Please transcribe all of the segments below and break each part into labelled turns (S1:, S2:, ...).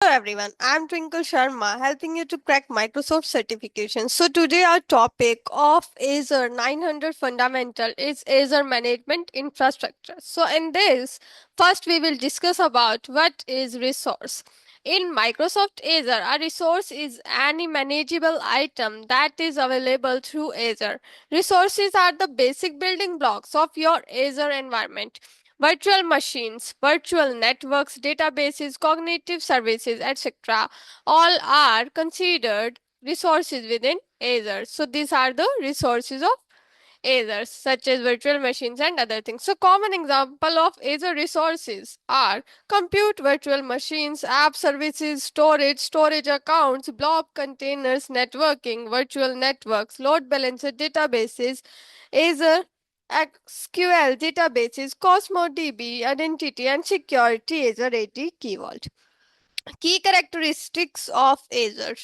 S1: everyone, I'm Twinkle Sharma helping you to crack Microsoft certification. So today our topic of Azure 900 Fundamental is Azure Management Infrastructure. So in this, first we will discuss about what is resource. In Microsoft Azure, a resource is any manageable item that is available through Azure. Resources are the basic building blocks of your Azure environment. Virtual machines, virtual networks, databases, cognitive services, etc. all are considered resources within Azure. So these are the resources of Azure, such as virtual machines and other things. So common example of Azure resources are compute virtual machines, app services, storage accounts, blob containers, networking, virtual networks, load balancer databases, Azure SQL databases, CosmoDB, identity and security, Azure AD Key Vault. Key characteristics of Azure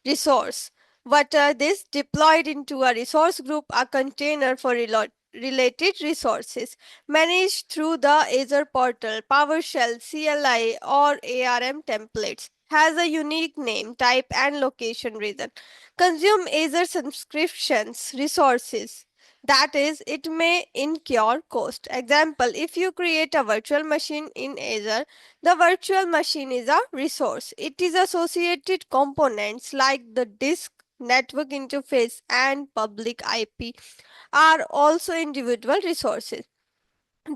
S1: resource. What are these? Deployed into a resource group, a container for related resources, managed through the Azure Portal, PowerShell, CLI, or ARM templates, has a unique name, type, and location reason. Consume Azure subscriptions, resources. That is, it may incur cost. Example, if you create a virtual machine in Azure, the virtual machine is a resource. It is associated components like the disk, network interface, and public IP are also individual resources.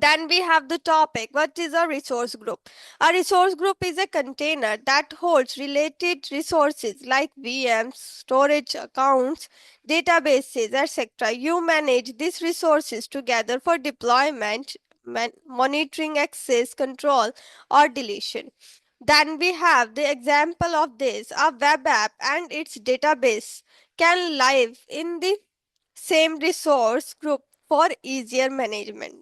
S1: Then we have the topic, what is a resource group? A resource group is a container that holds related resources like VMs, storage accounts, databases, etc. You manage these resources together for deployment, monitoring, access, control, or deletion. Then we have the example of this, a web app and its database can live in the same resource group for easier management.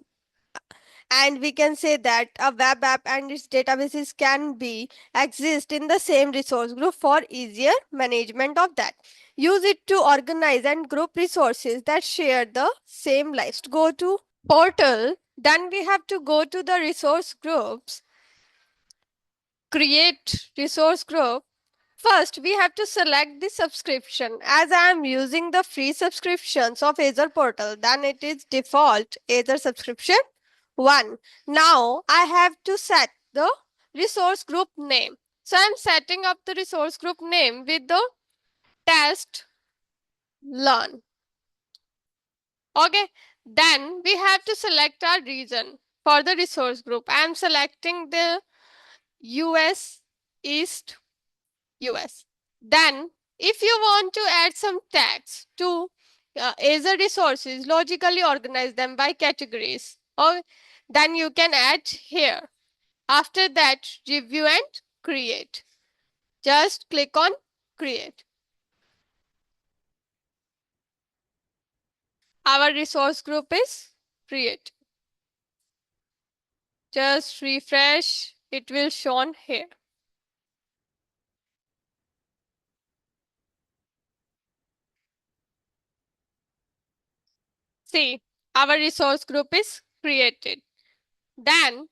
S1: And we can say that a web app and its databases can be exist in the same resource group for easier management of that. Use it to organize and group resources that share the same lives. Go to portal, then we have to go to the resource groups, create resource group. First, we have to select the subscription. As I am using the free subscriptions of Azure Portal, then it is default Azure subscription 1. Now, I have to set the resource group name. So, I am setting up the resource group name with the test learn. Okay, then we have to select our region for the resource group. I am selecting the US East US. Then, if you want to add some tags to Azure resources, logically organize them by categories, or then you can add here. After that, review and create. Just click on create. Our resource group is create. Just refresh, it will shown here. See, our resource group is created. Then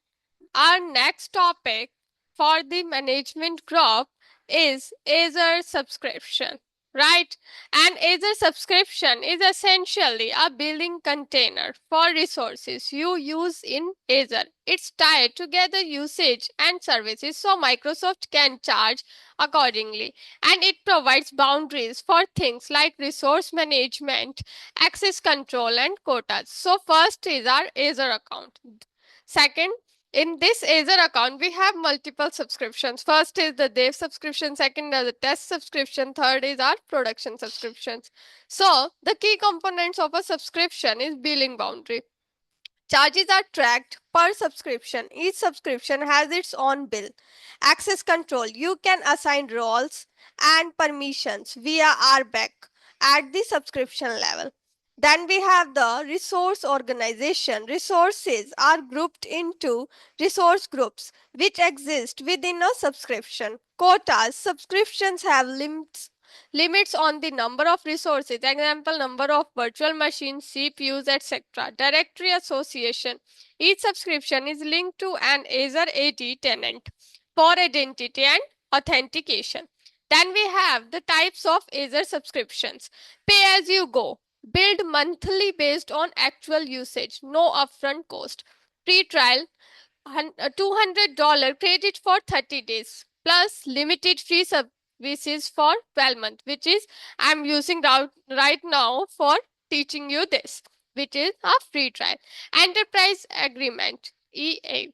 S1: our next topic for the management group is Azure subscription, right? And Azure subscription is essentially a billing container for resources you use in Azure. It's tied together usage and services so Microsoft can charge accordingly. And it provides boundaries for things like resource management, access control, and quotas. So, first is our Azure account. Second, in this Azure account, we have multiple subscriptions. First is the dev subscription, second is the test subscription, third is our production subscriptions. So, the key components of a subscription is billing boundary. Charges are tracked per subscription. Each subscription has its own bill. Access control. You can assign roles and permissions via RBAC at the subscription level. Then we have the resource organization. Resources are grouped into resource groups which exist within a subscription. Quotas. Subscriptions have limits on the number of resources, example number of virtual machines, CPUs, etc. Directory association. Each subscription is linked to an Azure AD tenant for identity and authentication. Then we have the types of Azure subscriptions. Pay as you go. Billed monthly based on actual usage. No upfront cost. Free trial $200 credit for 30 days plus limited free services for 12 months, which is I'm using right now for teaching you this, which is a free trial. Enterprise agreement, EA.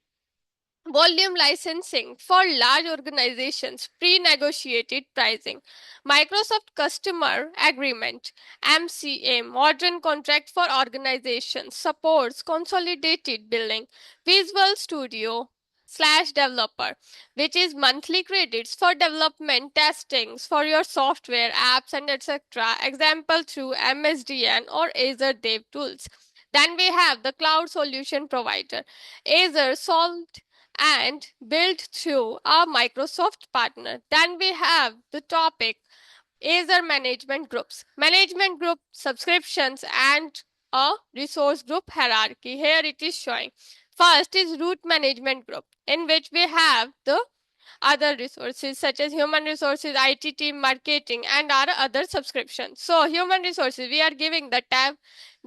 S1: Volume licensing for large organizations, pre-negotiated pricing. Microsoft Customer Agreement, MCA, modern contract for organizations, supports consolidated billing. Visual Studio slash developer, which is monthly credits for development testings for your software, apps, and etc. Example through MSDN or Azure Dev Tools. Then we have the cloud solution provider. Azure solved and built through a Microsoft partner. Then we have the topic Azure Management Groups. Management group subscriptions and a resource group hierarchy. Here it is showing. First is root management group, in which we have the other resources such as human resources, IT team, marketing, and our other subscriptions. So, human resources, we are giving the tab,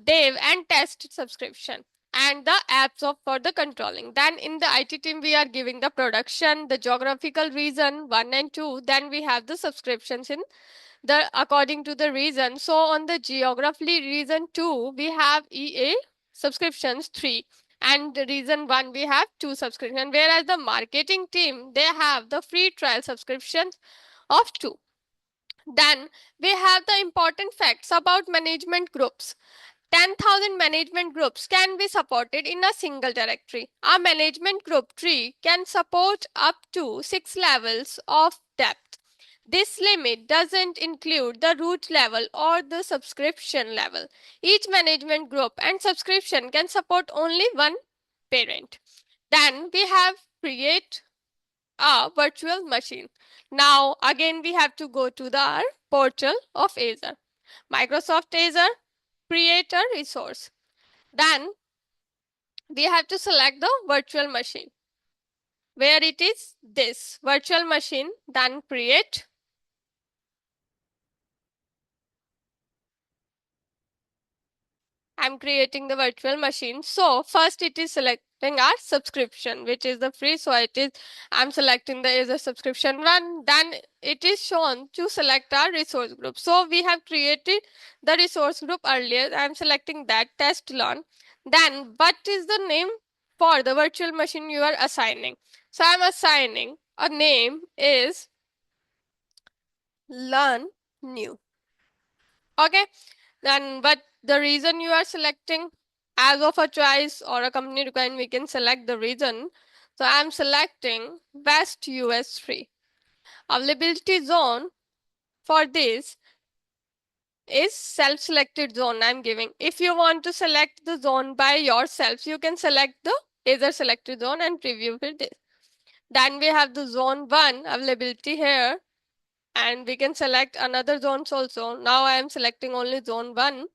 S1: dev, and test subscription and the apps of for the controlling. Then in the IT team, we are giving the production, the geographical region 1 and 2. Then we have the subscriptions in the according to the region. So on the geography region 2, we have EA subscriptions 3, and reason 1 we have 2 subscription, whereas the marketing team they have the free trial subscriptions of 2. Then we have the important facts about management groups. 10,000 management groups can be supported in a single directory. A management group tree can support up to 6 levels of depth. This limit doesn't include the root level or the subscription level. Each management group and subscription can support only one parent. Then we have create a virtual machine. Now again we have to go to the portal of Azure. Microsoft Azure, create a resource. Then we have to select the virtual machine where it is this virtual machine. Then create. I'm creating the virtual machine. So first it is selecting our subscription, which is the free. So it is, I'm selecting the Azure subscription one. Then it is shown to select our resource group. So we have created the resource group earlier. I'm selecting that test learn. Then what is the name for the virtual machine you are assigning? So I'm assigning a name is learn new. Okay. Then but the reason you are selecting as of a choice or a company requirement, we can select the region. So I'm selecting West US 3. Availability zone for this is self-selected zone I'm giving. If you want to select the zone by yourself, you can select the Azure selected zone and preview with this. Then we have the zone 1 availability here, and we can select another zones also. Now I am selecting only zone 1.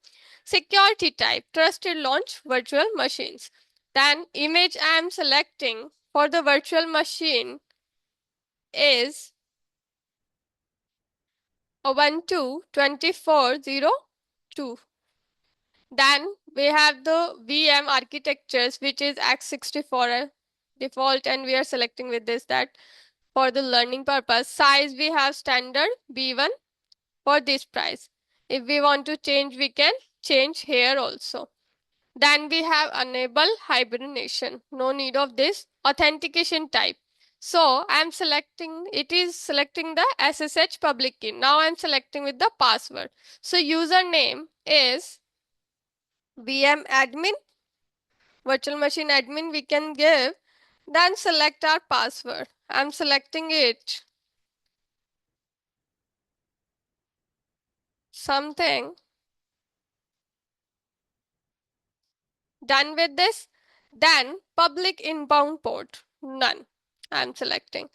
S1: Security type, trusted launch virtual machines. Then image I am selecting for the virtual machine is Ubuntu 24.02. Then we have the VM architectures, which is x64 default, and we are selecting with this that for the learning purpose. Size we have standard B1 for this price. If we want to change, we can change here also. Then we have enable hibernation. No need of this. Authentication type. So I'm selecting, it is selecting the SSH public key. Now I'm selecting with the password. So username is VM admin, virtual machine admin we can give. Then select our password. I'm selecting it. Something. Done with this. Then public inbound port, none. I'm selecting.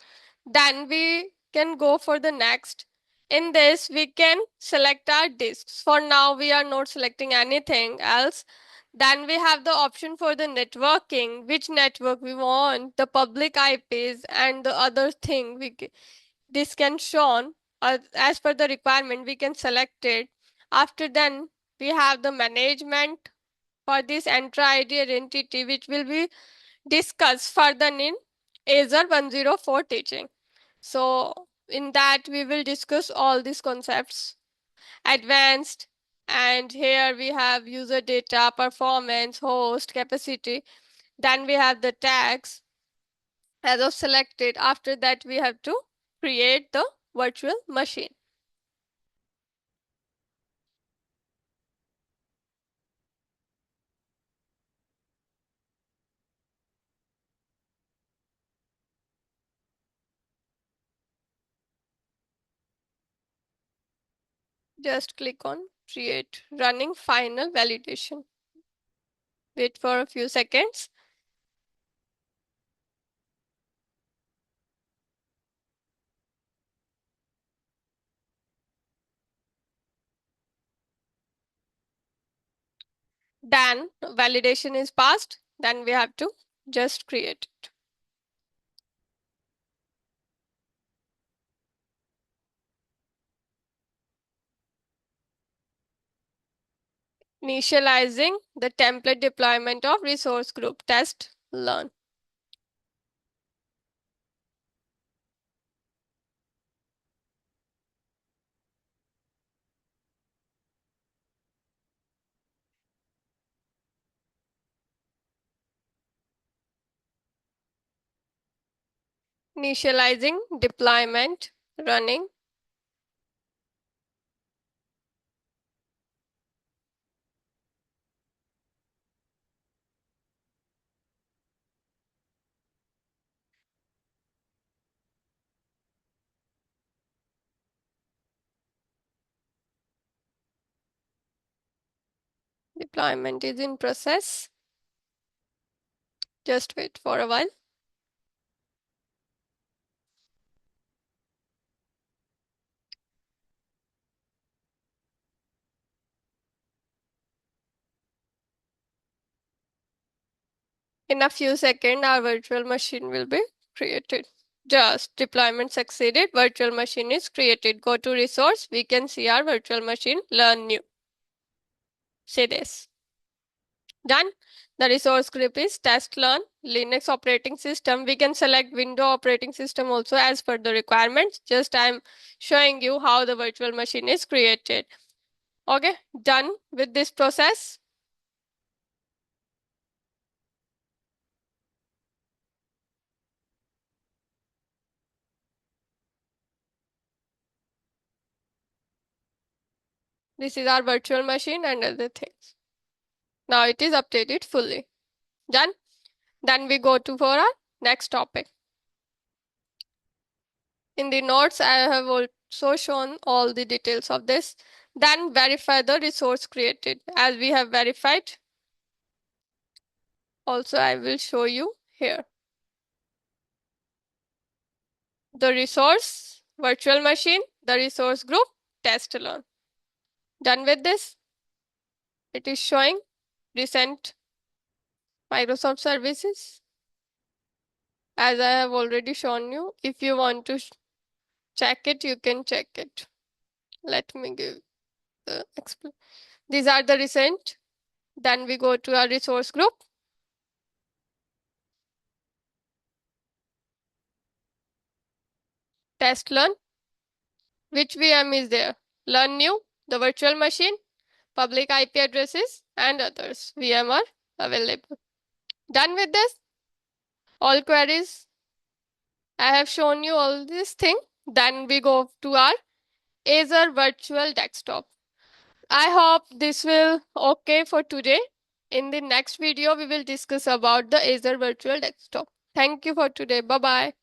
S1: Then we can go for the next. In this, we can select our disks. For now, we are not selecting anything else. Then we have the option for the networking, which network we want, the public IPs, and the other thing this can shown as per the requirement. We can select it. After then, we have the management for this enter ID identity, which will be discussed further in Azure 104 teaching. So in that we will discuss all these concepts advanced, and here we have user data, performance, host, capacity. Then we have the tags as of selected. After that we have to create the virtual machine. Just click on create running final validation. Wait for a few seconds. Then validation is passed. Then we have to just create it. Initializing the template deployment of resource group test learn. Initializing deployment running. Deployment is in process. Just wait for a while. In a few seconds, our virtual machine will be created. Just deployment succeeded. Virtual machine is created. Go to resource. We can see our virtual machine. Learn new. Say this. Done. The resource group is test learn Linux operating system. We can select Windows operating system also as per the requirements. Just I'm showing you how the virtual machine is created. Okay, done with this process. This is our virtual machine and other things. Now it is updated fully. Done. Then we go to for our next topic. In the notes, I have also shown all the details of this. Then verify the resource created. As we have verified, also I will show you here. The resource, virtual machine, the resource group, test learn. Done with this. It is showing recent Microsoft services. As I have already shown you, if you want to check it, you can check it. Let me give the explanation. These are the recent. Then we go to our resource group. Test learn. Which VM is there? Learn new, the virtual machine, public IP addresses, and others. VM are available. Done with this. All queries. I have shown you all this thing. Then we go to our Azure Virtual Desktop. I hope this will okay for today. In the next video, we will discuss about the Azure Virtual Desktop. Thank you for today. Bye-bye.